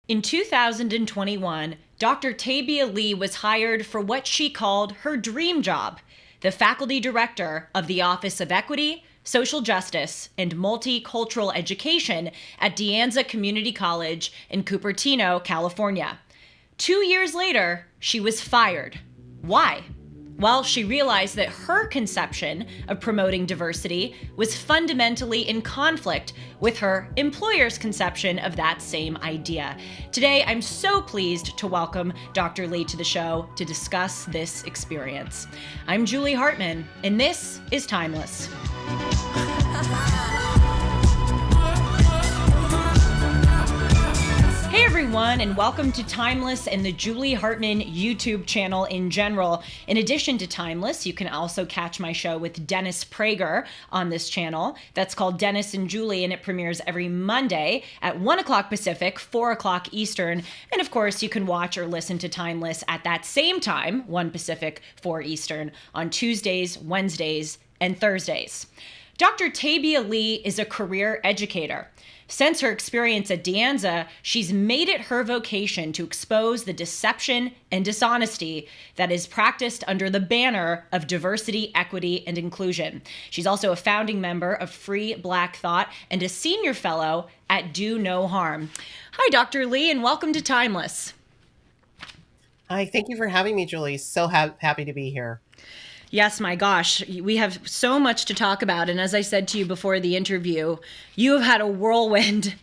In 2021, Dr. Tabia Lee was hired for what she called her dream job, the faculty director of the Office of Equity, Social Justice, and Multicultural Education at Anza Community College in Cupertino, California. 2 years later, she was fired. Why? Well, she realized that her conception of promoting diversity was fundamentally in conflict with her employer's conception of that same idea. Today, I'm so pleased to welcome Dr. Lee to the show to discuss this experience. I'm Julie Hartman, and this is Timeless. Hey everyone, and welcome to Timeless and the Julie Hartman YouTube channel in general. In addition to Timeless, you can also catch my show with Dennis Prager on this channel. That's called Dennis and Julie, and it premieres every Monday at 1 o'clock Pacific, 4 o'clock Eastern. And of course, you can watch or listen to Timeless at that same time, 1 Pacific, 4 Eastern, on Tuesdays, Wednesdays, and Thursdays. Dr. Tabia Lee is a career educator. Since her experience at Anza, she's made it her vocation to expose the deception and dishonesty that is practiced under the banner of diversity, equity, and inclusion. She's also a founding member of Free Black Thought and a senior fellow at Do No Harm. Hi, Dr. Lee, and welcome to Timeless. Hi, thank you for having me, Julie. So happy to be here. Yes, my gosh, we have so much to talk about. And as I said to you before the interview, you have had a whirlwind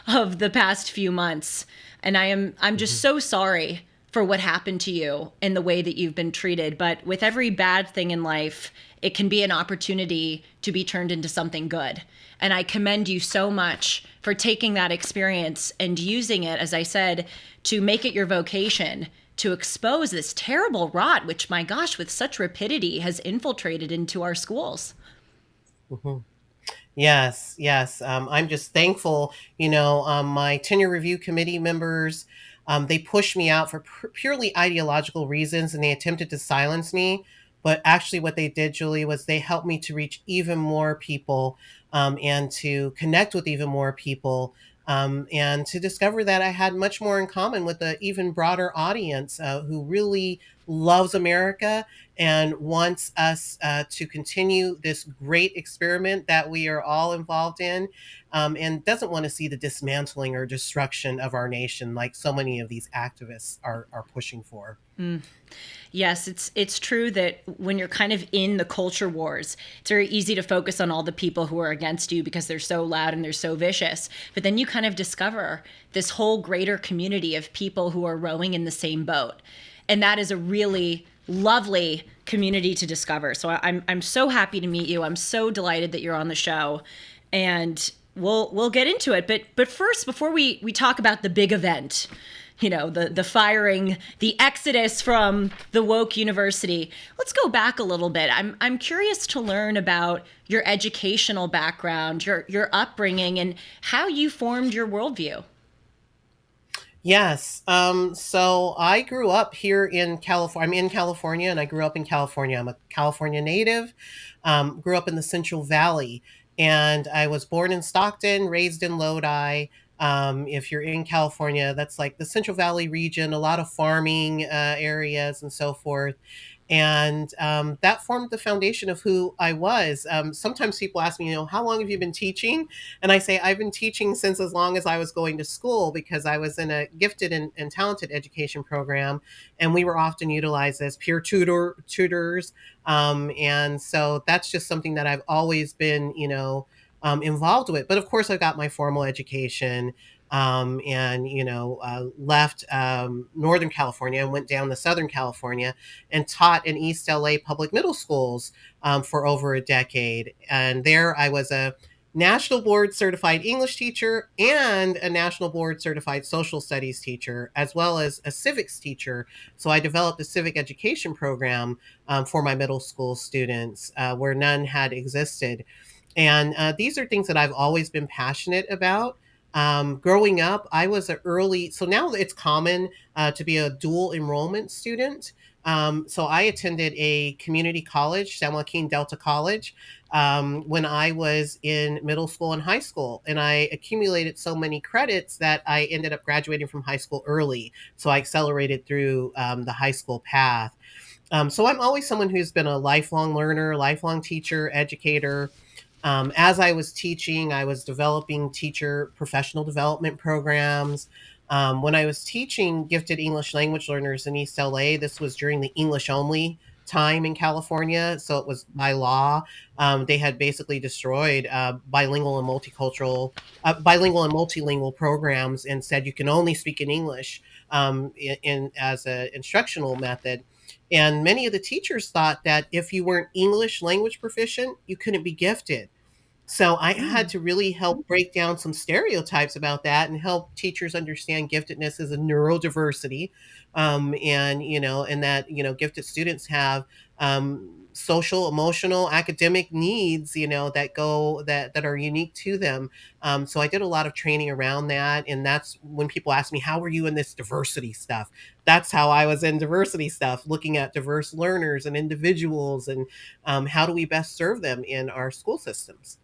of the past few months. And I'm just so sorry for what happened to you and the way that you've been treated. But with every bad thing in life, it can be an opportunity to be turned into something good. And I commend you so much for taking that experience and using it, as I said, to make it your vocation, to expose this terrible rot, which, my gosh, with such rapidity has infiltrated into our schools. Mm-hmm. Yes. I'm just thankful. My tenure review committee members, they pushed me out for purely ideological reasons, and they attempted to silence me. But actually, what they did, Julie, was they helped me to reach even more people, and to connect with even more people. And to discover that I had much more in common with an even broader audience who really loves America and wants us to continue this great experiment that we are all involved in, and doesn't want to see the dismantling or destruction of our nation like so many of these activists are pushing for. Yes, it's true that when you're kind of in the culture wars, it's very easy to focus on all the people who are against you because they're so loud and they're so vicious. But then you kind of discover this whole greater community of people who are rowing in the same boat. And that is a really lovely community to discover. So I'm so happy to meet you. I'm so delighted that you're on the show. And we'll get into it. But first, before we talk about the big event, the firing, the exodus from the woke university, let's go back a little bit. I'm curious to learn about your educational background, your upbringing, and how you formed your worldview. Yes. So I grew up here in California. I'm in California, and I grew up in California. I'm a California native. Grew up in the Central Valley, and I was born in Stockton, raised in Lodi. If you're in California, that's like the Central Valley region, a lot of farming areas and so forth. And that formed the foundation of who I was. Sometimes people ask me, how long have you been teaching? And I say, I've been teaching since as long as I was going to school, because I was in a gifted and talented education program, and we were often utilized as peer tutors. And so that's just something that I've always been, involved with. But of course, I got my formal education, and left Northern California and went down to Southern California and taught in East LA public middle schools for over a decade. And there I was a national board certified English teacher and a national board certified social studies teacher, as well as a civics teacher. So I developed a civic education program for my middle school students where none had existed. And these are things that I've always been passionate about. Growing up, I was so now it's common to be a dual enrollment student. So I attended a community college, San Joaquin Delta College, when I was in middle school and high school. And I accumulated so many credits that I ended up graduating from high school early. So I accelerated through the high school path. So I'm always someone who's been a lifelong learner, lifelong teacher, educator. As I was teaching, I was developing teacher professional development programs. When I was teaching gifted English language learners in East LA, this was during the English only time in California. So it was by law. They had basically destroyed bilingual and multilingual programs and said you can only speak in English in as an instructional method. And many of the teachers thought that if you weren't English language proficient, you couldn't be gifted. So I had Mm. to really help break down some stereotypes about that and help teachers understand giftedness as a neurodiversity, and and that gifted students have social, emotional, academic needs, that are unique to them. So I did a lot of training around that, and that's when people ask me, "How were you in this diversity stuff?" That's how I was in diversity stuff, looking at diverse learners and individuals, and how do we best serve them in our school systems.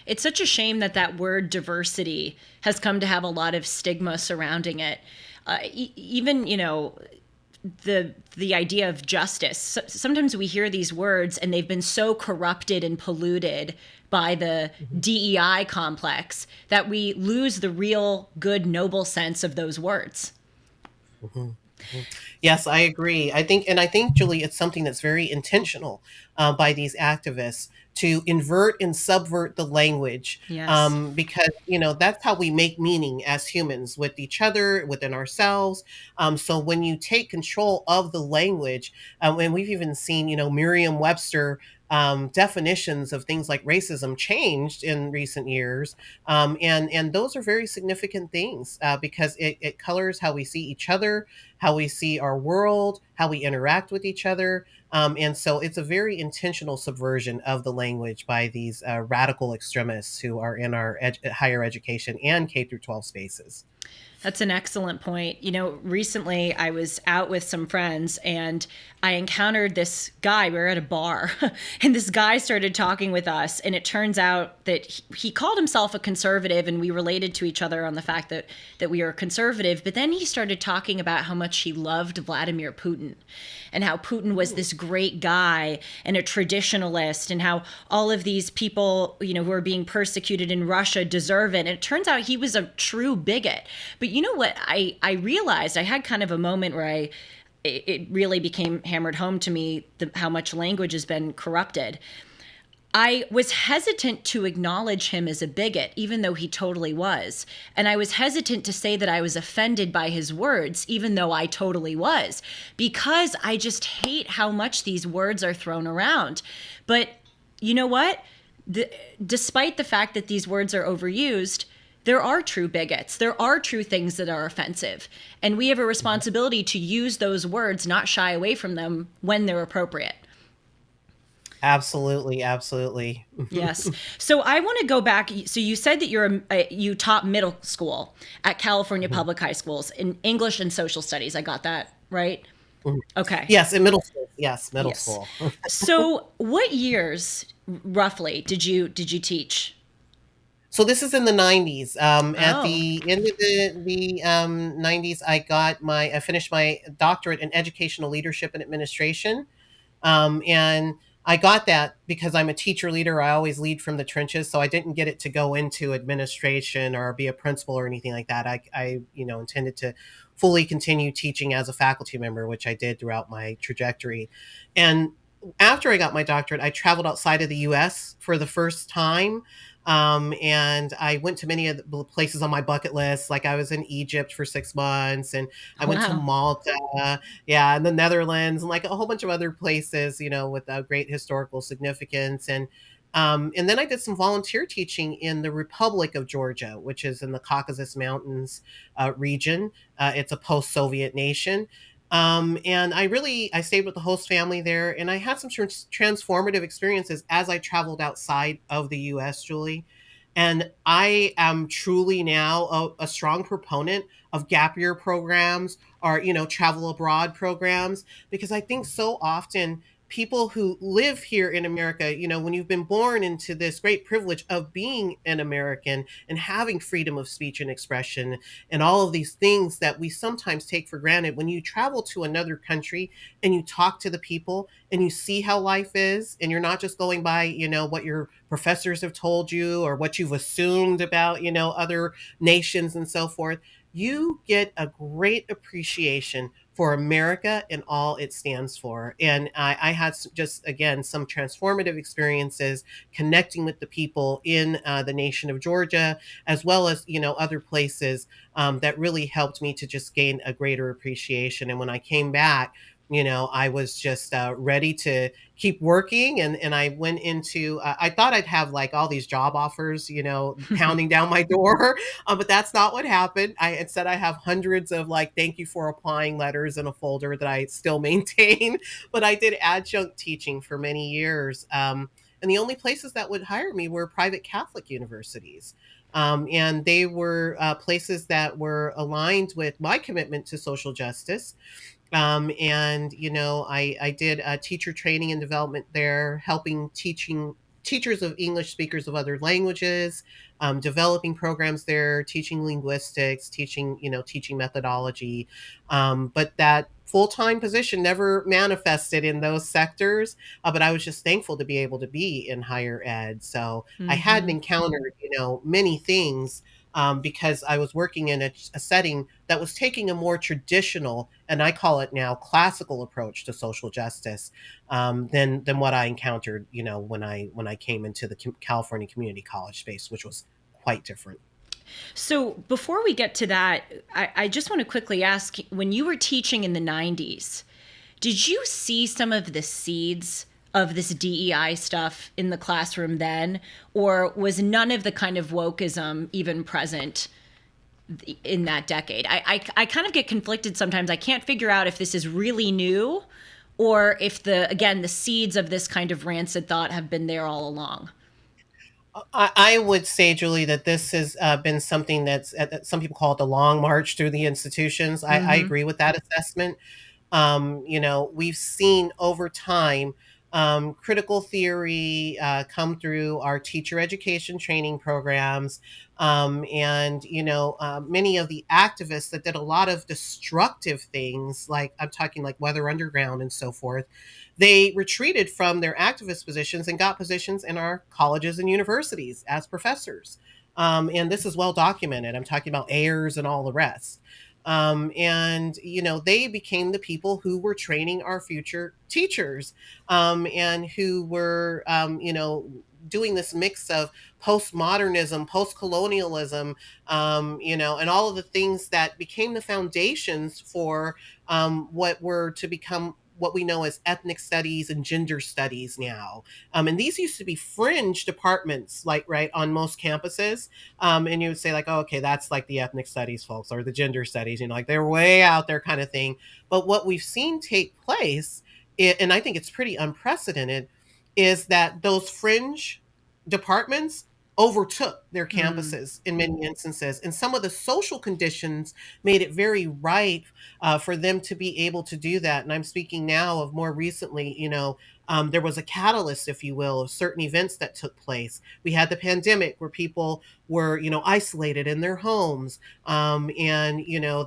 It's such a shame that that word diversity has come to have a lot of stigma surrounding it. Even, the idea of justice. Sometimes we hear these words and they've been so corrupted and polluted by the Mhm. DEI complex that we lose the real good noble sense of those words. Mhm. Mhm. Yes, I agree. I think, Julie, it's something that's very intentional by these activists to invert and subvert the language, Yes. because that's how we make meaning as humans with each other, within ourselves. So when you take control of the language, and we've even seen, Merriam-Webster definitions of things like racism changed in recent years, and those are very significant things because it colors how we see each other, how we see our world, how we interact with each other. And so it's a very intentional subversion of the language by these radical extremists who are in our higher education and K through 12 spaces. That's an excellent point. Recently I was out with some friends and I encountered this guy. We were at a bar and this guy started talking with us. And it turns out that he called himself a conservative and we related to each other on the fact that we are conservative. But then he started talking about how much he loved Vladimir Putin and how Putin was this great guy and a traditionalist and how all of these people, who are being persecuted in Russia deserve it. And it turns out he was a true bigot. But you know what? I realized I had kind of a moment where it really became hammered home to me how much language has been corrupted. I was hesitant to acknowledge him as a bigot, even though he totally was. And I was hesitant to say that I was offended by his words, even though I totally was, because I just hate how much these words are thrown around. But you know what? Despite the fact that these words are overused, there are true bigots. There are true things that are offensive. And we have a responsibility to use those words, not shy away from them when they're appropriate. Absolutely, absolutely. Yes. So I want to go back. So you said that you taught middle school at California Mhm, Public High Schools in English and social studies. I got that right? mhm. Okay. Yes, in middle school. Yes, middle Yes. school. So what years roughly did you teach? So this is in the 90s. At Oh, the end of the 90s, I finished my doctorate in educational leadership and administration. And I got that because I'm a teacher leader. I always lead from the trenches, so I didn't get it to go into administration or be a principal or anything like that. I intended to fully continue teaching as a faculty member, which I did throughout my trajectory. And after I got my doctorate, I traveled outside of the U.S. for the first time. And I went to many of the places on my bucket list. Like I was in Egypt for 6 months, and I went to wow. Malta, yeah, and the Netherlands, and like a whole bunch of other places, with great historical significance. And then I did some volunteer teaching in the Republic of Georgia, which is in the Caucasus Mountains region. It's a post-Soviet nation. And I stayed with the host family there, and I had some transformative experiences as I traveled outside of the U.S., Julie. And I am truly now a strong proponent of gap year programs or, travel abroad programs, because I think so often people who live here in America, when you've been born into this great privilege of being an American and having freedom of speech and expression and all of these things that we sometimes take for granted, when you travel to another country and you talk to the people and you see how life is, and you're not just going by, what your professors have told you or what you've assumed about, other nations and so forth, you get a great appreciation for America and all it stands for. And I had just, again, some transformative experiences connecting with the people in the nation of Georgia, as well as, other places that really helped me to just gain a greater appreciation. And when I came back, I was just ready to keep working. And I went into, I thought I'd have like all these job offers, pounding down my door. But that's not what happened. Instead, I have hundreds of like, thank you for applying letters in a folder that I still maintain. But I did adjunct teaching for many years. And the only places that would hire me were private Catholic universities. And they were places that were aligned with my commitment to social justice. And I did teacher training and development there, helping teaching teachers of English speakers of other languages, developing programs there, teaching linguistics, teaching methodology. But that full-time position never manifested in those sectors. But I was just thankful to be able to be in higher ed. So I hadn't Hmm. encountered, many things, because I was working in a setting that was taking a more traditional, and I call it now classical approach to social justice, than what I encountered, when I came into the California community college space, which was quite different. So before we get to that, I just want to quickly ask, when you were teaching in the 90s, did you see some of the seeds of this DEI stuff in the classroom then? Or was none of the kind of wokeism even present in that decade? I kind of get conflicted sometimes. I can't figure out if this is really new or if the seeds of this kind of rancid thought have been there all along. I would say, Julie, that this has been something that some people call it the long march through the institutions. I Mm-hmm. agree with that assessment. We've seen over time critical theory come through our teacher education training programs. And, many of the activists that did a lot of destructive things, like I'm talking like Weather Underground and so forth, they retreated from their activist positions and got positions in our colleges and universities as professors. And this is well documented. I'm talking about Ayers and all the rest. And they became the people who were training our future teachers, and who were doing this mix of postmodernism, post-colonialism, and all of the things that became the foundations for what were to become what we know as ethnic studies and gender studies now. And these used to be fringe departments, like right on most campuses. And you would say like, oh, okay, that's like the ethnic studies folks or the gender studies, like they're way out there kind of thing. But what we've seen take place, and I think it's pretty unprecedented, is that those fringe departments overtook their Mm. campuses in many instances. And some of the social conditions made it very right for them to be able to do that. And I'm speaking now of more recently, there was a catalyst, if you will, of certain events that took place. We had the pandemic where people were, isolated in their homes, and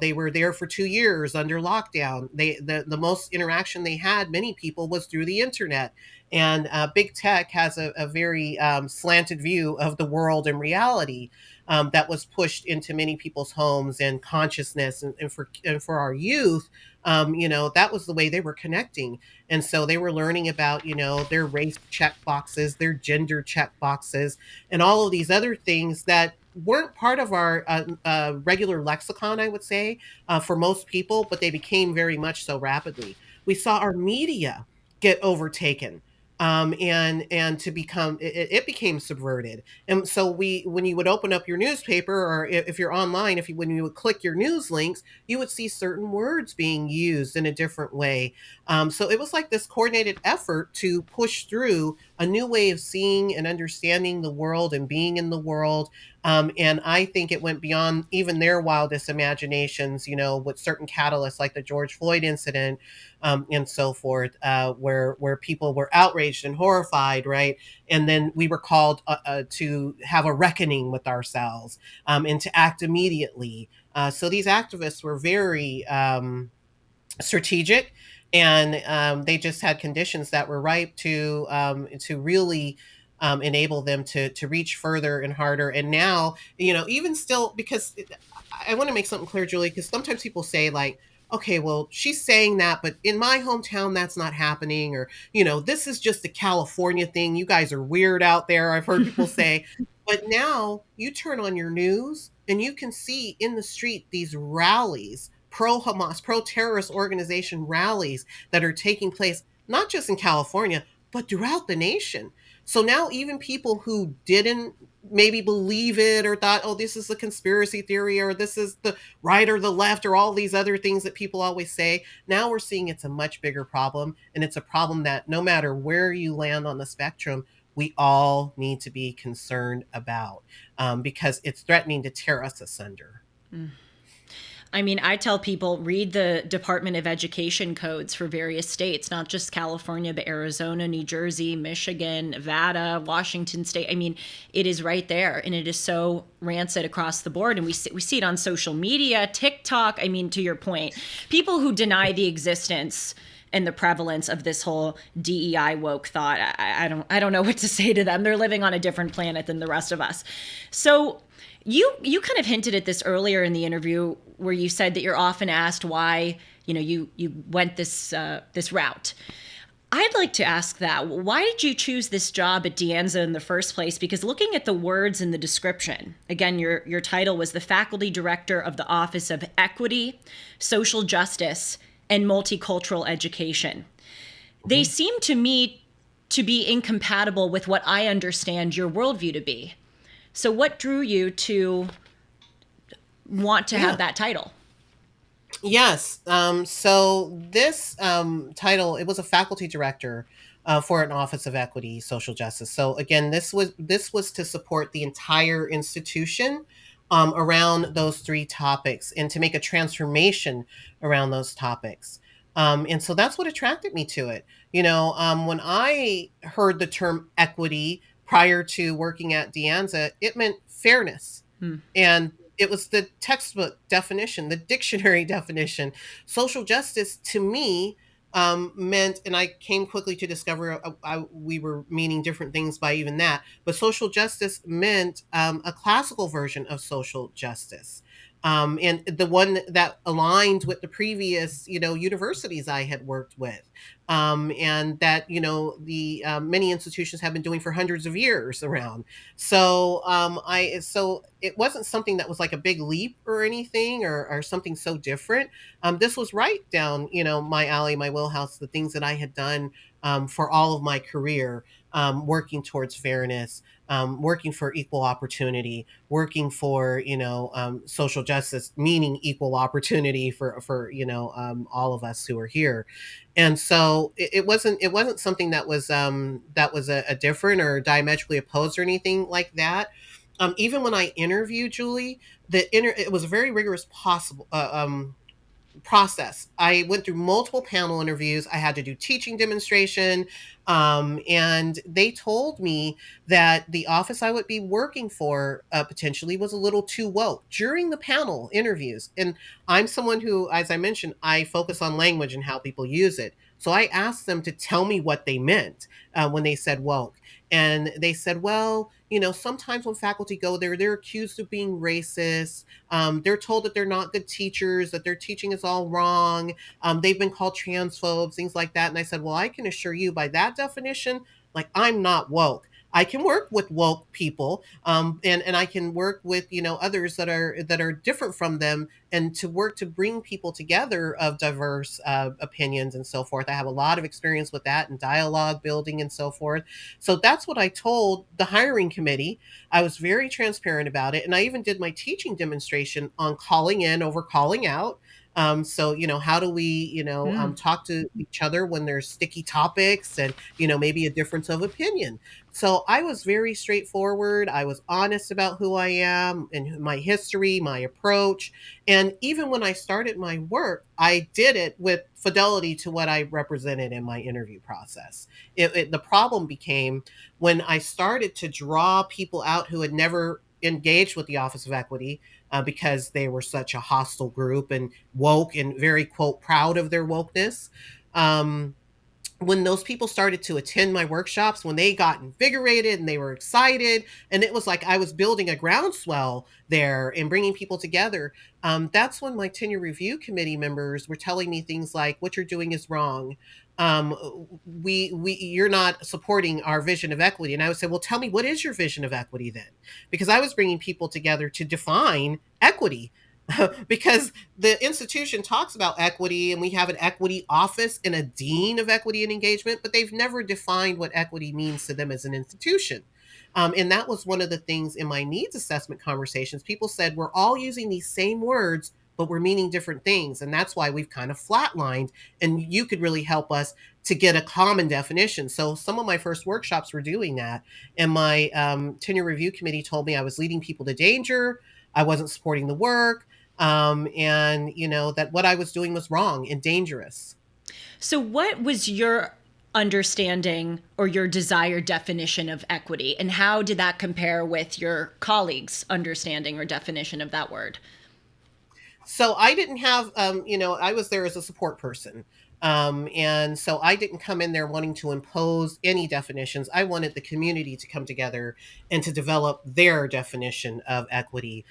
they were there for 2 years under lockdown. The most interaction they had, many people, was through the internet. And big tech has a very slanted view of the world and reality, that was pushed into many people's homes and consciousness, and for our youth, that was the way they were connecting. And so they were learning about, their race check boxes, their gender check boxes, and all of these other things that weren't part of our regular lexicon, I would say, for most people, but they became very much so rapidly. We saw our media get overtaken. and to become it became subverted. And so when you would open up your newspaper, or if you're online, when you would click your news links, you would see certain words being used in a different way. So it was like this coordinated effort to push through a new way of seeing and understanding the world and being in the world. And I think it went beyond even their wildest imaginations, with certain catalysts like the George Floyd incident, and so forth, where people were outraged and horrified, right? And then we were called to have a reckoning with ourselves, and to act immediately. So these activists were very strategic, and they just had conditions that were ripe to really enable them to reach further and harder. And now, even still, because I want to make something clear, Julie, because sometimes people say, like, okay, well, she's saying that, but in my hometown, that's not happening, or this is just a California thing. You guys are weird out there. I've heard people say. But now you turn on your news and you can see in the street these rallies, pro Hamas, pro terrorist organization rallies that are taking place, not just in California, but throughout the nation. So now even people who didn't maybe believe it, or thought, oh, this is a conspiracy theory, or this is the right or the left, or all these other things that people always say, now we're seeing it's a much bigger problem. And it's a problem that no matter where you land on the spectrum, we all need to be concerned about, because it's threatening to tear us asunder. I mean, I tell people, read the Department of Education codes for various states, not just California, but Arizona, New Jersey, Michigan, Nevada, Washington State. I mean, it is right there, and it is so rancid across the board. And we see it on social media, TikTok. I mean, to your point, people who deny the existence and the prevalence of this whole DEI woke thought, I don't know what to say to them. They're living on a different planet than the rest of us. So you kind of hinted at this earlier in the interview, where you said that you're often asked why you went this route. I'd like to ask that. Why did you choose this job at Anza in the first place? Because looking at the words in the description, again, your title was the faculty director of the Office of Equity, Social Justice, and Multicultural Education. They seem to me to be incompatible with what I understand your worldview to be. So what drew you to want to have that title? Yes. So this title, it was a faculty director for an Office of Equity, Social Justice. So again, this was to support the entire institution around those three topics, and to make a transformation around those topics. And so that's what attracted me to it. When I heard the term equity prior to working at Anza, it meant fairness. And it was the textbook definition, the dictionary definition. Social justice to me meant, and I came quickly to discover we were meaning different things by even that, but social justice meant a classical version of social justice. And the one that aligned with the previous, universities I had worked with, and that the many institutions have been doing for hundreds of years around. So it wasn't something that was like a big leap or anything, or something so different. This was right down my alley, my wheelhouse, the things that I had done for all of my career, working towards fairness, working for equal opportunity, working for social justice, meaning equal opportunity for all of us who are here. And so it wasn't something that was a different or diametrically opposed or anything like that. Even when I interviewed Julie, it was a very rigorous possible process. I went through multiple panel interviews. I had to do teaching demonstration. And they told me that the office I would be working for potentially was a little too woke during the panel interviews. And I'm someone who, as I mentioned, I focus on language and how people use it. So I asked them to tell me what they meant when they said woke. And they said, well, sometimes when faculty go there, they're accused of being racist. They're told that they're not good teachers, that their teaching is all wrong. They've been called transphobes, things like that. And I said, well, I can assure you by that definition, like, I'm not woke. I can work with woke people, and I can work with others that are different from them, and to work to bring people together of diverse opinions and so forth. I have a lot of experience with that and dialogue building and so forth. So that's what I told the hiring committee. I was very transparent about it, and I even did my teaching demonstration on calling in over calling out. So, how do we, Mm. talk to each other when there's sticky topics and, maybe a difference of opinion. So I was very straightforward. I was honest about who I am and my history, my approach. And even when I started my work, I did it with fidelity to what I represented in my interview process. The problem became when I started to draw people out who had never engaged with the Office of Equity, because they were such a hostile group and woke and very, quote, proud of their wokeness. Um, when those people started to attend my workshops, when they got invigorated and they were excited, and it was like I was building a groundswell there and bringing people together, that's when my tenure review committee members were telling me things like, "What you're doing is wrong. You're not supporting our vision of equity." And I would say, "Well, tell me, what is your vision of equity then?" Because I was bringing people together to define equity. Because the institution talks about equity and we have an equity office and a dean of equity and engagement, but they've never defined what equity means to them as an institution. And that was one of the things in my needs assessment conversations. People said, we're all using these same words, but we're meaning different things. And that's why we've kind of flatlined. And you could really help us to get a common definition. So some of my first workshops were doing that. And my tenure review committee told me I was leading people to danger. I wasn't supporting the work, and that what I was doing was wrong and dangerous. So, what was your understanding or your desired definition of equity, and how did that compare with your colleagues' understanding or definition of that word? So I didn't have, I was there as a support person. And so I didn't come in there wanting to impose any definitions. I wanted the community to come together and to develop their definition of equity.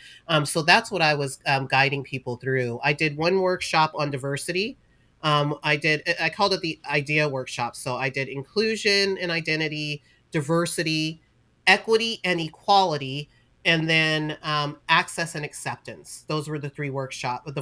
So that's what I was guiding people through. I did one workshop on diversity. I called it the idea workshop. So I did inclusion and identity, diversity, equity and equality, and then access and acceptance. Those were the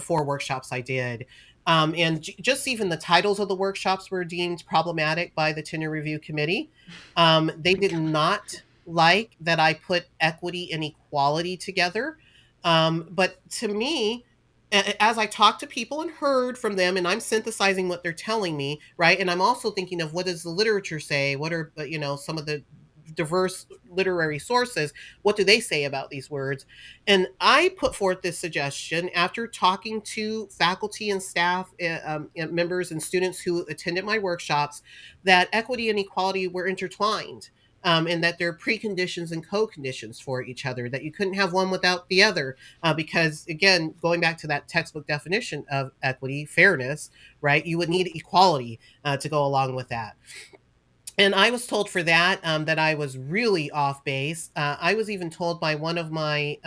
four workshops I did. And just even the titles of the workshops were deemed problematic by the tenure review committee. They did not like that I put equity and equality together. But to me, as I talked to people and heard from them, and I'm synthesizing what they're telling me, right? And I'm also thinking of, what does the literature say? What are, some of the diverse literary sources? What do they say about these words? And I put forth this suggestion after talking to faculty and staff, members and students who attended my workshops, that equity and equality were intertwined. And that they're preconditions and co-conditions for each other, that you couldn't have one without the other. Because again, going back to that textbook definition of equity, fairness, right? You would need equality to go along with that. And I was told for that, that I was really off base. I was even told by one of my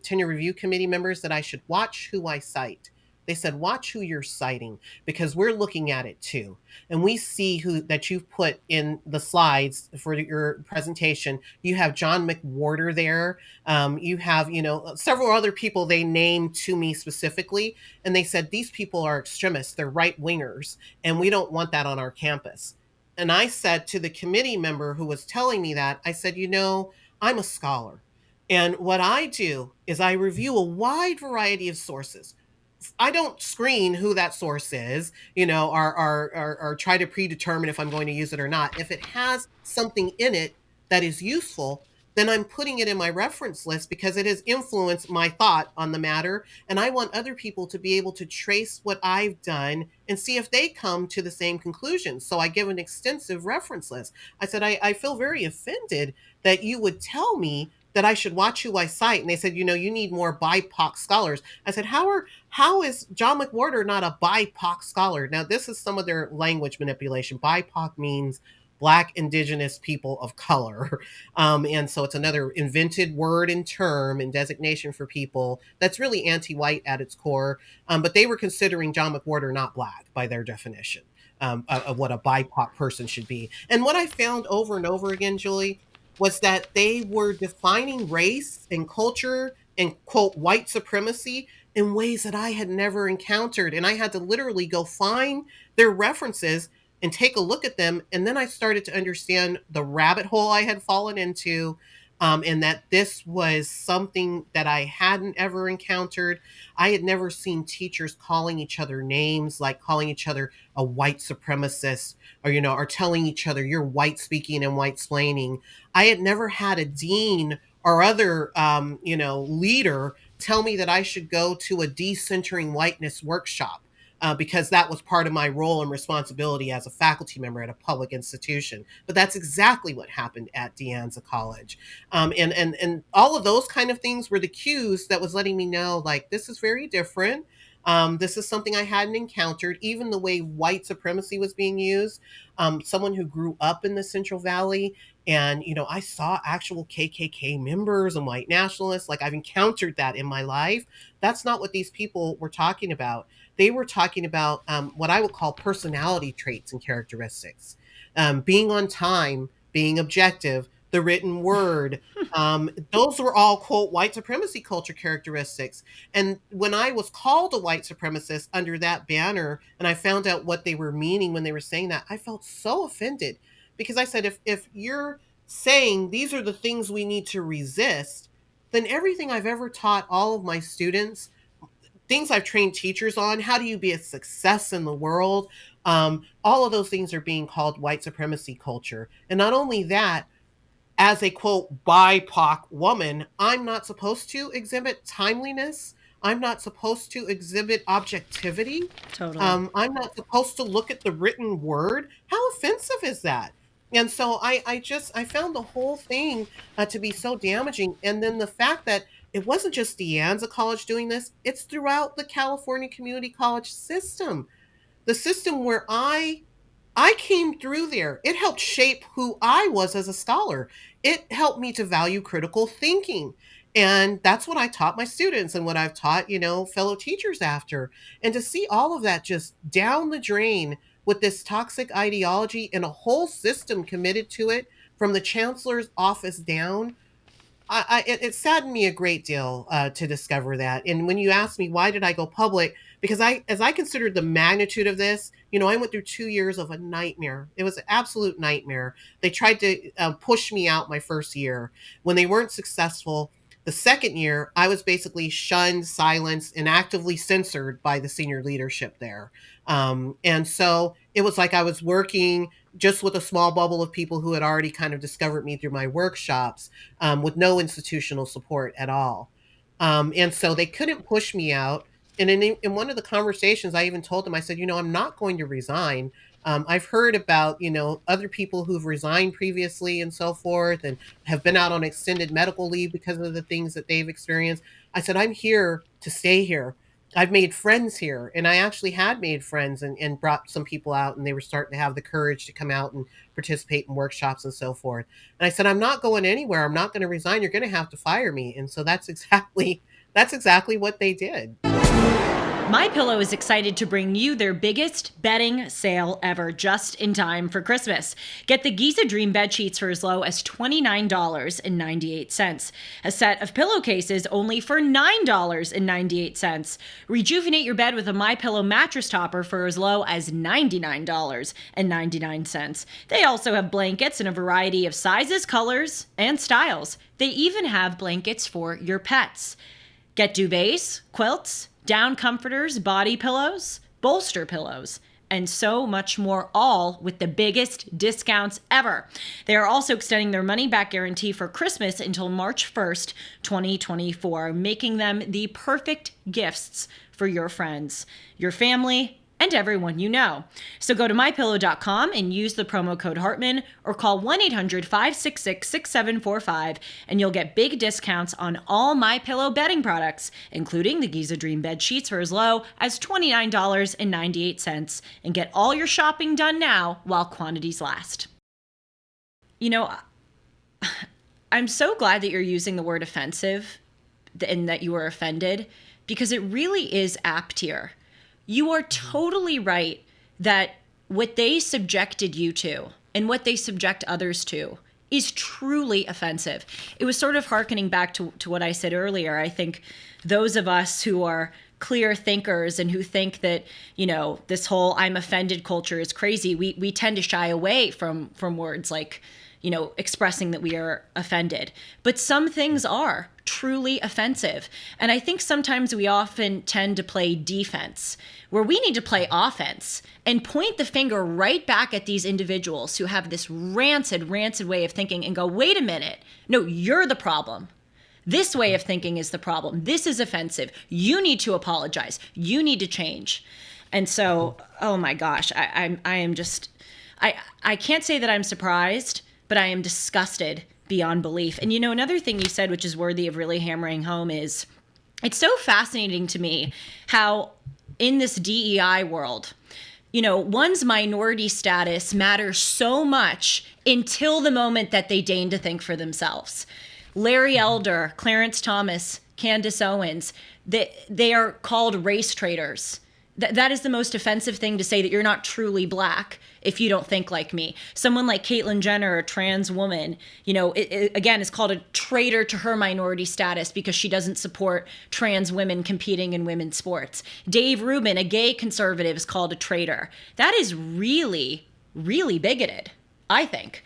tenure review committee members that I should watch who I cite. They said, watch who you're citing, because we're looking at it too. And we see who that you've put in the slides for your presentation. You have John McWhorter there. You have, several other people they named to me specifically. And they said, these people are extremists. They're right wingers. And we don't want that on our campus. And I said to the committee member who was telling me that, I said, I'm a scholar. And what I do is I review a wide variety of sources. I don't screen who that source is, or try to predetermine if I'm going to use it or not. If it has something in it that is useful, then I'm putting it in my reference list because it has influenced my thought on the matter. And I want other people to be able to trace what I've done and see if they come to the same conclusion. So I give an extensive reference list. I said, I feel very offended that you would tell me that I should watch who I cite. And they said, you need more BIPOC scholars. I said, how is John McWhorter not a BIPOC scholar? Now, this is some of their language manipulation. BIPOC means Black, Indigenous people of color. And so it's another invented word and term and designation for people that's really anti-white at its core. But they were considering John McWhorter not Black by their definition, of what a BIPOC person should be. And what I found over and over again, Julie, was that they were defining race and culture and quote white supremacy in ways that I had never encountered. And I had to literally go find their references and take a look at them. And then I started to understand the rabbit hole I had fallen into, and that this was something that I hadn't ever encountered. I had never seen teachers calling each other names, like calling each other a white supremacist, or, or telling each other you're white speaking and white splaining. I had never had a dean or other, leader tell me that I should go to a decentering whiteness workshop, because that was part of my role and responsibility as a faculty member at a public institution. But that's exactly what happened at De Anza College. And all of those kind of things were the cues that was letting me know, like, this is very different. This is something I hadn't encountered. Even the way white supremacy was being used. Someone who grew up in the Central Valley, and I saw actual KKK members and white nationalists. Like, I've encountered that in my life. That's not what these people were talking about. They were talking about what I would call personality traits and characteristics, being on time, being objective, the written word. Those were all, quote, white supremacy culture characteristics. And when I was called a white supremacist under that banner, and I found out what they were meaning when they were saying that, I felt so offended, because I said, if you're saying these are the things we need to resist, then everything I've ever taught all of my students, things I've trained teachers on, how do you be a success in the world? All of those things are being called white supremacy culture. And not only that, as a quote BIPOC woman, I'm not supposed to exhibit timeliness. I'm not supposed to exhibit objectivity. Totally. I'm not supposed to look at the written word. How offensive is that? And so I found the whole thing to be so damaging. And then the fact that it wasn't just De Anza College doing this, it's throughout the California community college system, the system where I came through there. It helped shape who I was as a scholar. It helped me to value critical thinking. And that's what I taught my students and what I've taught, fellow teachers after. And to see all of that just down the drain with this toxic ideology and a whole system committed to it from the chancellor's office down, it saddened me a great deal to discover that. And when you asked me why did I go public, because as I considered the magnitude of this, I went through 2 years of a nightmare. It was an absolute nightmare. They tried to push me out my first year. When they weren't successful, the second year, I was basically shunned, silenced, and actively censored by the senior leadership there. And so it was like I was working just with a small bubble of people who had already kind of discovered me through my workshops, with no institutional support at all. And so they couldn't push me out. And in one of the conversations, I even told them, I said, I'm not going to resign. I've heard about, other people who've resigned previously and so forth, and have been out on extended medical leave because of the things that they've experienced. I said, I'm here to stay here. I've made friends here, and I actually had made friends and brought some people out, and they were starting to have the courage to come out and participate in workshops and so forth. And I said, I'm not going anywhere. I'm not going to resign. You're going to have to fire me. And so that's exactly what they did. MyPillow is excited to bring you their biggest bedding sale ever, just in time for Christmas. Get the Giza Dream bed sheets for as low as $29.98. A set of pillowcases only for $9.98. Rejuvenate your bed with a MyPillow mattress topper for as low as $99.99. They also have blankets in a variety of sizes, colors, and styles. They even have blankets for your pets. Get duvets, quilts, down comforters, body pillows, bolster pillows, and so much more, all with the biggest discounts ever. They are also extending their money-back guarantee for Christmas until March 1st, 2024, making them the perfect gifts for your friends, your family, and everyone you know. So go to mypillow.com and use the promo code Hartman, or call 1-800-566-6745, and you'll get big discounts on all MyPillow bedding products, including the Giza Dream bed sheets for as low as $29.98, and get all your shopping done now while quantities last. I'm so glad that you're using the word offensive and that you were offended, because it really is apt here. You are totally right that what they subjected you to and what they subject others to is truly offensive. It was sort of hearkening back to what I said earlier. I think those of us who are clear thinkers and who think that, this whole I'm offended culture is crazy, we tend to shy away from words like, expressing that we are offended. But some things are truly offensive. And I think sometimes we often tend to play defense where we need to play offense and point the finger right back at these individuals who have this rancid way of thinking and go, wait a minute, no, you're the problem. This way of thinking is the problem. This is offensive. You need to apologize. You need to change. And so, oh my gosh, I am just, I can't say that I'm surprised, but I am disgusted beyond belief. And another thing you said, which is worthy of really hammering home, is it's so fascinating to me how in this DEI world, one's minority status matters so much until the moment that they deign to think for themselves. Larry Elder, Clarence Thomas, Candace Owens, they are called race traitors. That is the most offensive thing to say, that you're not truly black if you don't think like me. Someone like Caitlyn Jenner, a trans woman, again, is called a traitor to her minority status because she doesn't support trans women competing in women's sports. Dave Rubin, a gay conservative, is called a traitor. That is really, really bigoted, I think.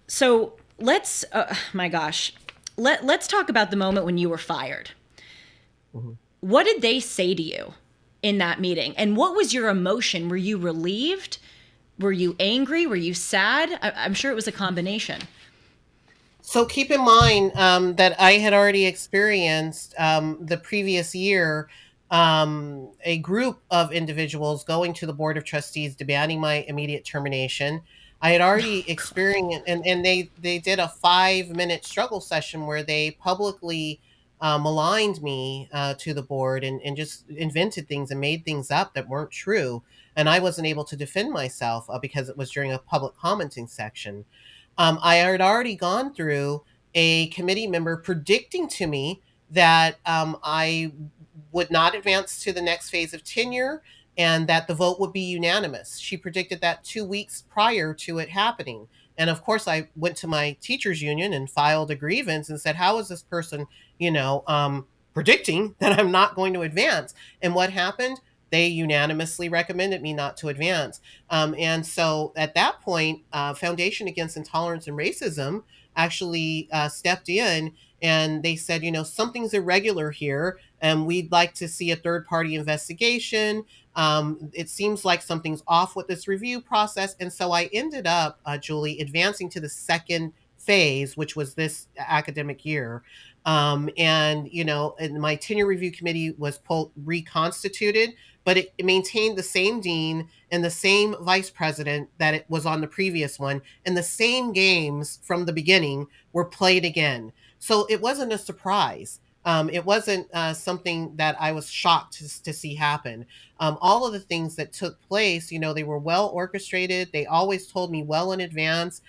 So let's, my gosh, let's talk about the moment when you were fired. Mm-hmm. What did they say to you in that meeting? And what was your emotion? Were you relieved? Were you angry? Were you sad? I'm sure it was a combination. So keep in mind that I had already experienced the previous year a group of individuals going to the Board of Trustees demanding my immediate termination. I had already experienced, and they did a 5-minute struggle session where they publicly maligned me to the board and just invented things and made things up that weren't true. And I wasn't able to defend myself because it was during a public commenting section. I had already gone through a committee member predicting to me that I would not advance to the next phase of tenure and that the vote would be unanimous. She predicted that 2 weeks prior to it happening. And of course, I went to my teachers union and filed a grievance and said, how is this person, predicting that I'm not going to advance? And what happened? They unanimously recommended me not to advance. And so at that point, Foundation Against Intolerance and Racism actually stepped in and they said, something's irregular here and we'd like to see a third party investigation. It seems like something's off with this review process. And so I ended up, Julie, advancing to the second phase, which was this academic year. And my tenure review committee was reconstituted, but it maintained the same dean and the same vice president that it was on the previous one. And the same games from the beginning were played again. So it wasn't a surprise. It wasn't something that I was shocked to see happen. All of the things that took place, they were well orchestrated. They always told me well in advance.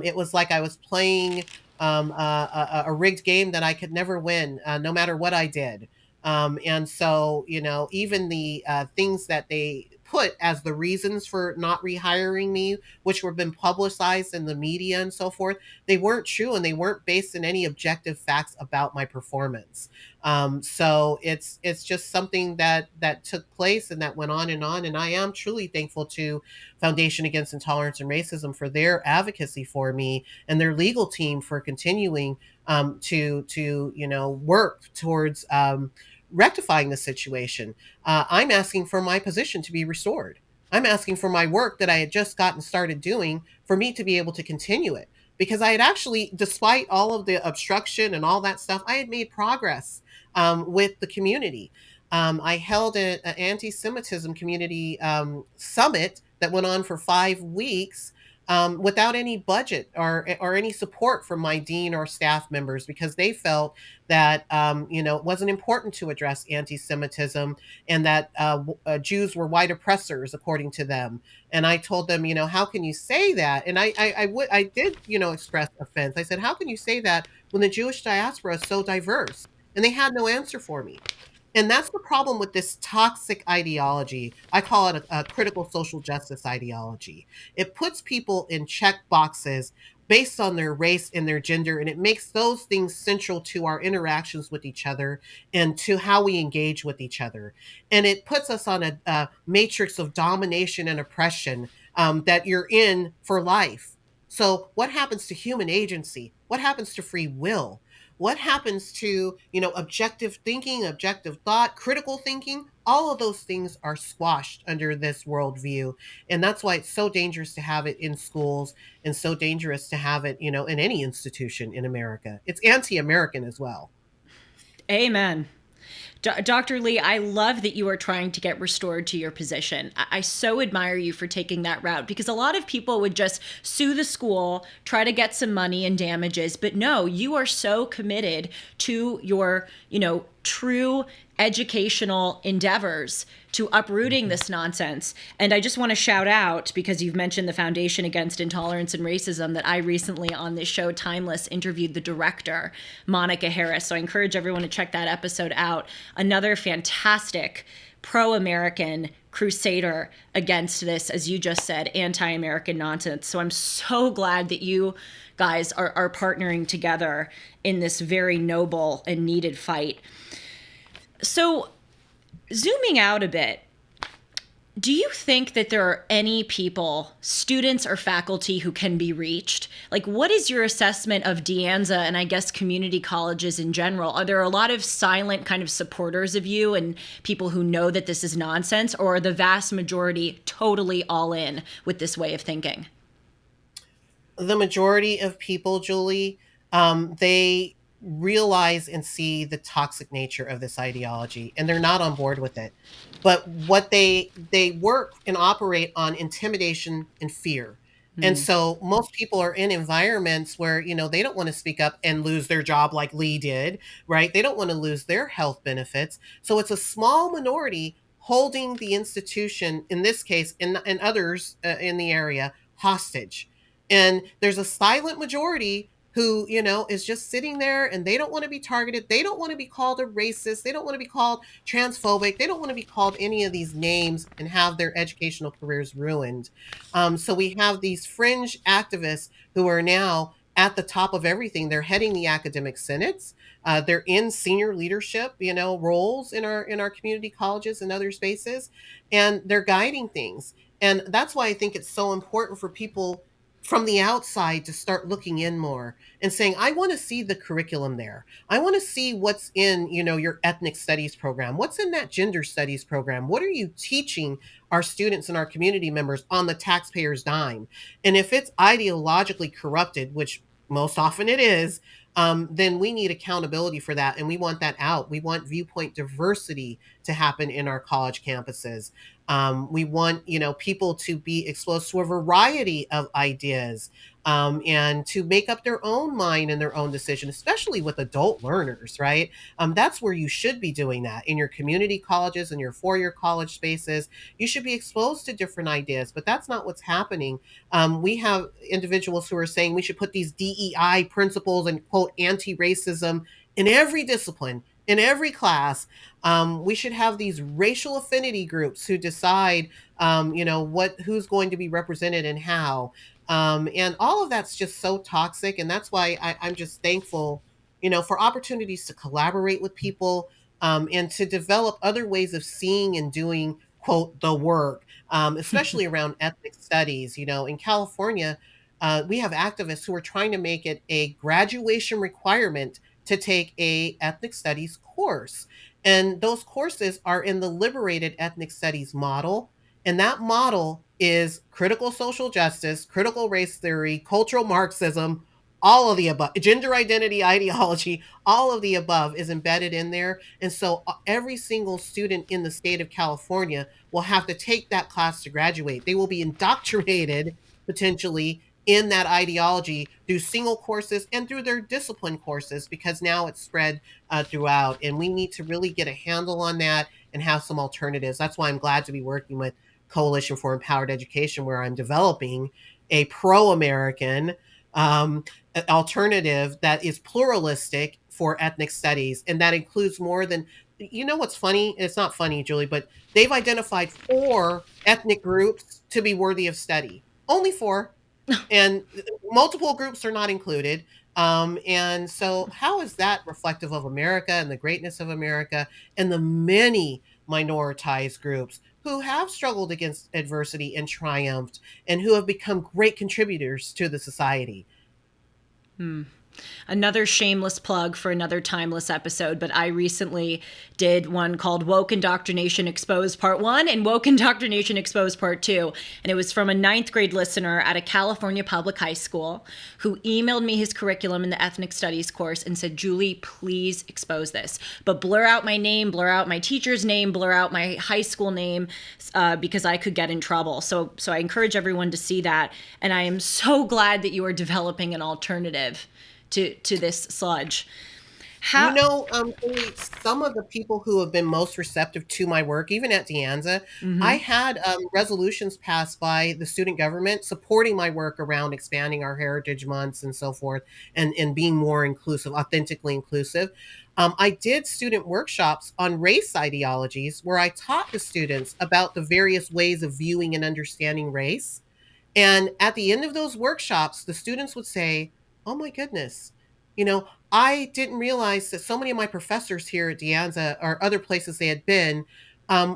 It was like I was playing a rigged game that I could never win, no matter what I did. And so, even the things that they put as the reasons for not rehiring me, which were been publicized in the media and so forth, they weren't true and they weren't based in any objective facts about my performance. So it's just something that took place and that went on. And I am truly thankful to Foundation Against Intolerance and Racism for their advocacy for me and their legal team for continuing to work towards rectifying the situation. I'm asking for my position to be restored. I'm asking for my work that I had just gotten started doing for me to be able to continue it. Because I had actually, despite all of the obstruction and all that stuff, I had made progress with the community. I held an anti-Semitism community summit that went on for 5 weeks without any budget or any support from my dean or staff members because they felt that it wasn't important to address anti-Semitism and that Jews were white oppressors according to them. And I told them, how can you say that? And I did express offense. I said, how can you say that when the Jewish diaspora is so diverse? And they had no answer for me. And that's the problem with this toxic ideology. I call it a critical social justice ideology. It puts people in check boxes based on their race and their gender. And it makes those things central to our interactions with each other and to how we engage with each other. And it puts us on a matrix of domination and oppression that you're in for life. So, what happens to human agency? What happens to free will? What happens to, objective thinking, objective thought, critical thinking? All of those things are squashed under this worldview. And that's why it's so dangerous to have it in schools and so dangerous to have it, in any institution in America. It's anti American as well. Amen. Dr. Lee, I love that you are trying to get restored to your position. I so admire you for taking that route, because a lot of people would just sue the school, try to get some money and damages. But no, you are so committed to your, true educational endeavors, to uprooting this nonsense. And I just want to shout out, because you've mentioned the Foundation Against Intolerance and Racism, that I recently on this show, Timeless, interviewed the director, Monica Harris. So I encourage everyone to check that episode out. Another fantastic pro-American crusader against this, as you just said, anti-American nonsense. So I'm so glad that you guys are partnering together in this very noble and needed fight. So zooming out a bit, do you think that there are any people, students or faculty, who can be reached? Like, what is your assessment of Anza and I guess community colleges in general? Are there a lot of silent kind of supporters of you and people who know that this is nonsense, or are the vast majority totally all in with this way of thinking? The majority of people, Julie, they realize and see the toxic nature of this ideology, and they're not on board with it. But what they work and operate on intimidation and fear. And Mm. so most people are in environments where, they don't want to speak up and lose their job like Lee did, right? They don't want to lose their health benefits. So it's a small minority holding the institution, in this case, and others in the area, hostage. And there's a silent majority who, is just sitting there, and they don't want to be targeted. They don't want to be called a racist. They don't want to be called transphobic. They don't want to be called any of these names and have their educational careers ruined. So we have these fringe activists who are now at the top of everything. They're heading the academic senates. They're in senior leadership, roles in our community colleges and other spaces, and they're guiding things. And that's why I think it's so important for people from the outside to start looking in more and saying, I want to see the curriculum there. I want to see what's in, your ethnic studies program. What's in that gender studies program? What are you teaching our students and our community members on the taxpayer's dime? And if it's ideologically corrupted, which most often it is, then we need accountability for that. And we want that out. We want viewpoint diversity to happen in our college campuses. We want, people to be exposed to a variety of ideas, and to make up their own mind and their own decision, especially with adult learners, right? That's where you should be doing that in your community colleges and your four-year college spaces. You should be exposed to different ideas, but that's not what's happening. We have individuals who are saying we should put these DEI principles and quote anti-racism in every discipline, in every class. We should have these racial affinity groups who decide, who's going to be represented and how. And all of that's just so toxic. And that's why I'm just thankful, for opportunities to collaborate with people, and to develop other ways of seeing and doing, quote, the work, especially around ethnic studies. In California, we have activists who are trying to make it a graduation requirement to take a ethnic studies course. And those courses are in the liberated ethnic studies model. And that model is critical social justice, critical race theory, cultural Marxism, all of the above, gender identity ideology, all of the above is embedded in there. And so every single student in the state of California will have to take that class to graduate. They will be indoctrinated potentially in that ideology through single courses and through their discipline courses, because now it's spread throughout. And we need to really get a handle on that and have some alternatives. That's why I'm glad to be working with Coalition for Empowered Education, where I'm developing a pro-American alternative that is pluralistic for ethnic studies. And that includes more than, what's funny? It's not funny, Julie, but they've identified 4 ethnic groups to be worthy of study. Only 4. and multiple groups are not included. And so, how is that reflective of America and the greatness of America and the many minoritized groups who have struggled against adversity and triumphed and who have become great contributors to the society? Another shameless plug for another timeless episode, but I recently did one called Woke Indoctrination Exposed Part 1 and Woke Indoctrination Exposed Part 2. And it was from a ninth grade listener at a California public high school who emailed me his curriculum in the ethnic studies course and said, Julie, please expose this. But blur out my name, blur out my teacher's name, blur out my high school name, because I could get in trouble. So I encourage everyone to see that. And I am so glad that you are developing an alternative to this sludge. You How? know, Julie, some of the people who have been most receptive to my work, even at Anza, I Mm-hmm. had resolutions passed by the student government supporting my work around expanding our heritage months and so forth, and being more inclusive, authentically inclusive. I did student workshops on race ideologies where I taught the students about the various ways of viewing and understanding race. And at the end of those workshops, the students would say, "Oh my goodness, I didn't realize that so many of my professors here at De Anza or other places they had been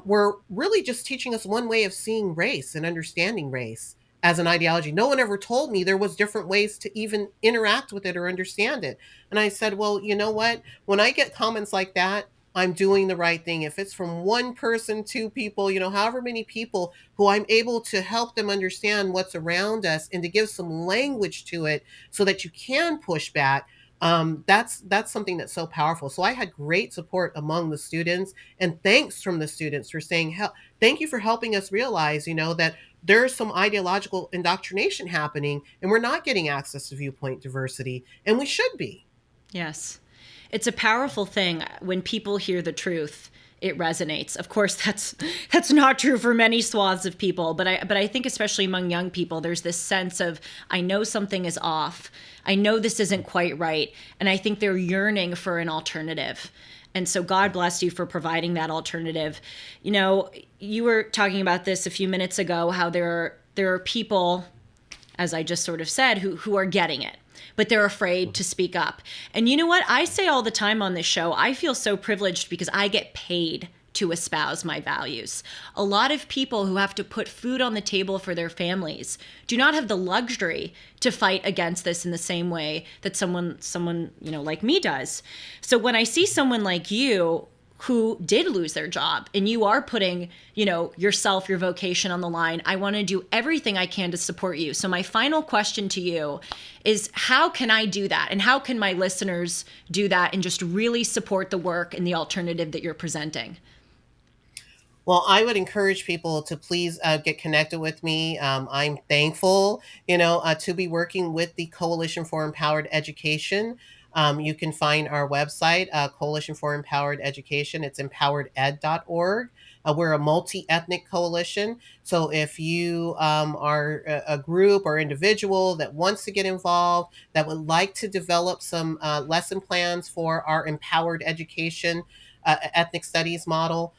were really just teaching us one way of seeing race and understanding race as an ideology. No one ever told me there was different ways to even interact with it or understand it." And I said, "Well, you know what? When I get comments like that, I'm doing the right thing. If it's from one person, two people, however many people who I'm able to help them understand what's around us and to give some language to it so that you can push back, that's something that's so powerful." So I had great support among the students, and thanks from the students for saying, "Thank you for helping us realize, that there's some ideological indoctrination happening, and we're not getting access to viewpoint diversity, and we should be." Yes. It's a powerful thing when people hear the truth. It resonates. Of course, that's not true for many swaths of people, but I think especially among young people, there's this sense of I know something is off. I know this isn't quite right, and I think they're yearning for an alternative. And so God bless you for providing that alternative. You were talking about this a few minutes ago, how there are people, as I just sort of said, who are getting it, but they're afraid to speak up. And you know what? I say all the time on this show, I feel so privileged because I get paid to espouse my values. A lot of people who have to put food on the table for their families do not have the luxury to fight against this in the same way that someone like me does. So when I see someone like you who did lose their job and you are putting, yourself, your vocation on the line, I want to do everything I can to support you. So my final question to you is, how can I do that? And how can my listeners do that and just really support the work and the alternative that you're presenting? Well, I would encourage people to please get connected with me. I'm thankful, to be working with the Coalition for Empowered Education. You can find our website, Coalition for Empowered Education. It's empowereded.org. We're a multi-ethnic coalition. So if you are a group or individual that wants to get involved, that would like to develop some lesson plans for our empowered education ethnic studies model,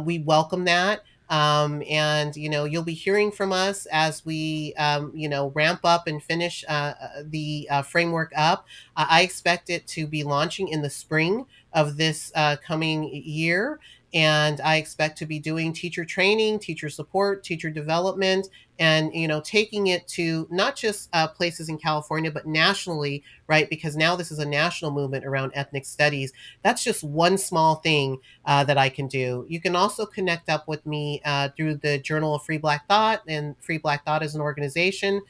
we welcome that. And you'll be hearing from us as we ramp up and finish the framework up. I expect it to be launching in the spring of this coming year, and I expect to be doing teacher training, teacher support, teacher development, and taking it to not just places in California but nationally, right? Because now this is a national movement around ethnic studies. That's just one small thing that I can do. You can also connect up with me through the Journal of Free Black Thought, and Free Black Thought is an organization.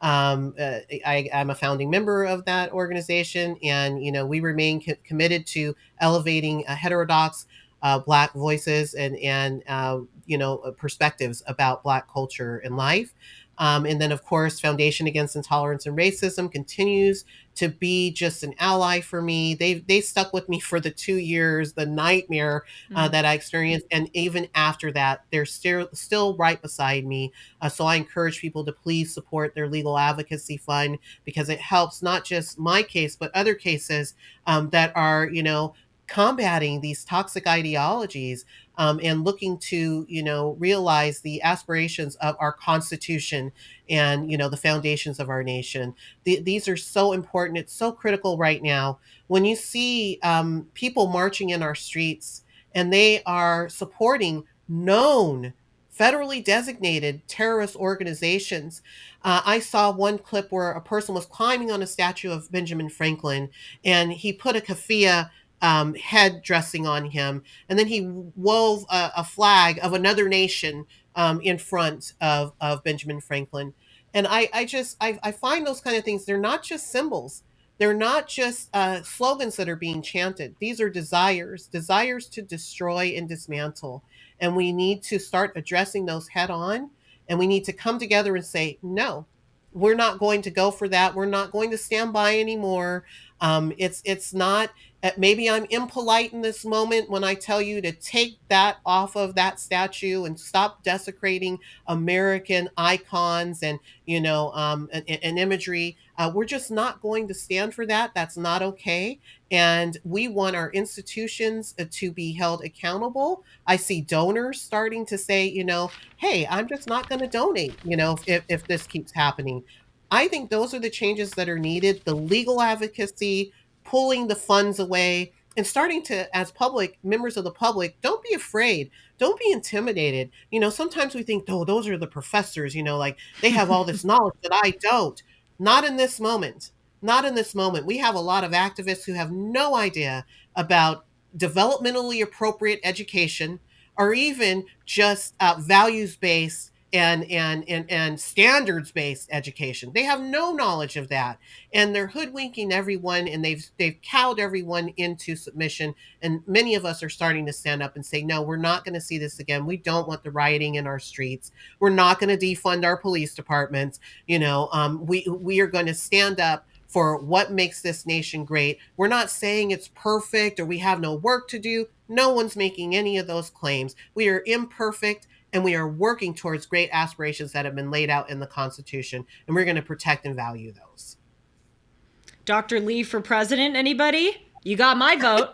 I'm a founding member of that organization, and we remain committed to elevating heterodox Black voices and perspectives about Black culture and life. And then, of course, Foundation Against Intolerance and Racism continues to be just an ally for me. They stuck with me for the 2 years, the nightmare Mm. that I experienced, and even after that, they're still right beside me. So I encourage people to please support their legal advocacy fund because it helps not just my case but other cases that are combating these toxic ideologies, and looking to, realize the aspirations of our Constitution and, the foundations of our nation. These are so important. It's so critical right now. When you see people marching in our streets and they are supporting known federally designated terrorist organizations. I saw one clip where a person was climbing on a statue of Benjamin Franklin, and he put a keffiyeh head dressing on him, and then he wove a flag of another nation in front of Benjamin Franklin. And I find those kind of things, they're not just symbols. They're not just slogans that are being chanted. These are desires to destroy and dismantle. And we need to start addressing those head on. And we need to come together and say, no, we're not going to go for that. We're not going to stand by anymore. It's not, maybe I'm impolite in this moment when I tell you to take that off of that statue and stop desecrating American icons and, and imagery. We're just not going to stand for that. That's not okay. And we want our institutions to be held accountable. I see donors starting to say, hey, I'm just not going to donate, if this keeps happening. I think those are the changes that are needed. The legal advocacy, pulling the funds away, and starting to, as members of the public, don't be afraid. Don't be intimidated. Sometimes we think, oh, those are the professors, like they have all this knowledge that I don't. Not in this moment. Not in this moment. We have a lot of activists who have no idea about developmentally appropriate education, or even just values-based and standards-based education. They have no knowledge of that, and they're hoodwinking everyone, and they've cowed everyone into submission. And many of us are starting to stand up and say, no, we're not going to see this again. We don't want the rioting in our streets. We're not going to defund our police departments. We are going to stand up for what makes this nation great. We're not saying it's perfect or we have no work to do. No one's making any of those claims. We are imperfect, and we are working towards great aspirations that have been laid out in the Constitution, and we're going to protect and value those. Dr. Lee for president, anybody? You got my vote.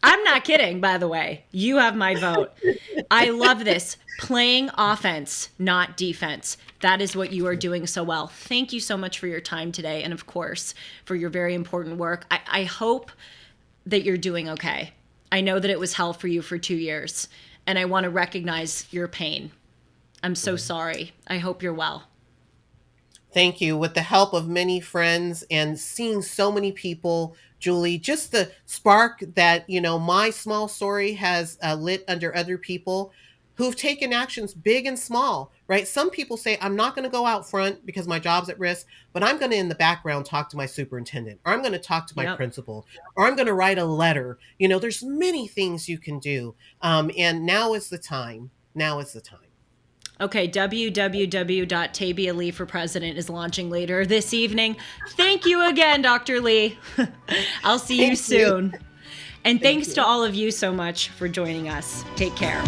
I'm not kidding, by the way. You have my vote. I love this. Playing offense, not defense. That is what you are doing so well. Thank you so much for your time today, and of course, for your very important work. I hope that you're doing okay. I know that it was hell for you for 2 years, and I want to recognize your pain. I'm so sorry. I hope you're well. Thank you. With the help of many friends and seeing so many people, Julie, just the spark that, my small story has lit under other people who've taken actions big and small, right? Some people say, I'm not going to go out front because my job's at risk, but I'm going to, in the background, talk to my superintendent, or I'm going to talk to my principal, or I'm going to write a letter. There's many things you can do. And now is the time. Now is the time. Okay, www.Tabia Lee for President is launching later this evening. Thank you again, Dr. Lee. I'll see you soon. And thanks to all of you so much for joining us. Take care.